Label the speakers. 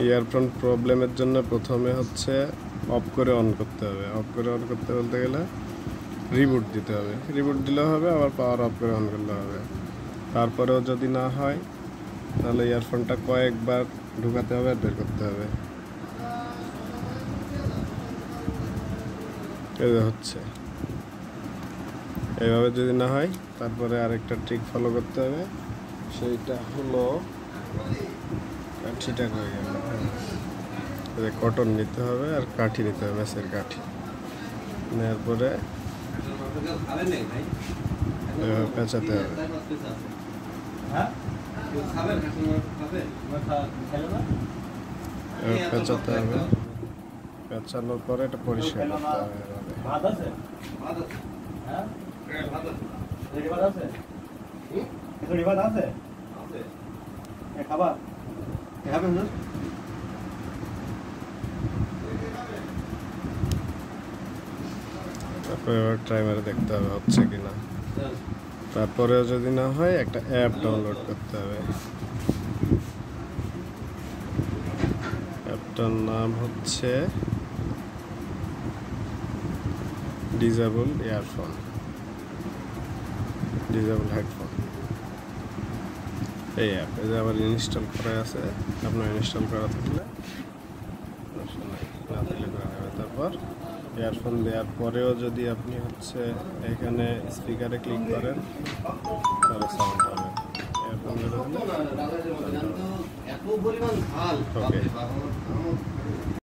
Speaker 1: Earphone প্রবলেমের জন্য প্রথমে হচ্ছে অফ করে অন করতে হবে। অফ করে অন করতে বলতে গেলে রিবুট দিতে হবে। রিবুট দিলেও হবে, আবার পাওয়ার অফ করে অন করলে হবে। তারপরেও যদি না হয় তাহলে ইয়ারফোনটা কয়েকবার ঢুকাতে হবে আর বের করতে হবে। এই হচ্ছে এইভাবে যদি না হয় তারপরে আরেকটা ট্রিক ফলো করতে হবে। সেইটা হলো কাঠিটা হয়ে গেল, কটন নিতে হবে আর কাঠি নিতে হবে, ম্যাচের কাঠি নেওয়ার পরে পেঁচাতে হবে। পেঁচাতে হবে, পেঁচানোর পরে এটা পরিষ্কার করতে হবে। তারপরে এবার ট্রাই মেরে দেখতে হবে হচ্ছে কিনা। তারপরেও যদি না হয় একটা অ্যাপ ডাউনলোড করতে হবে। অ্যাপটার নাম হচ্ছে ডিজেবল ইয়ারফোন, ডিজেবল হেডফোন। এই অ্যাপ এই যে আবার ইনস্টল করা আছে, আপনার ইনস্টল করা থাকলে না দিলে করে নেবে। তারপর ইয়ারফোন দেওয়ার পরেও যদি আপনি হচ্ছে এখানে স্পিকারে ক্লিক করেন তাহলে সাউন্ড হবে। ইয়ারফোন ওকে।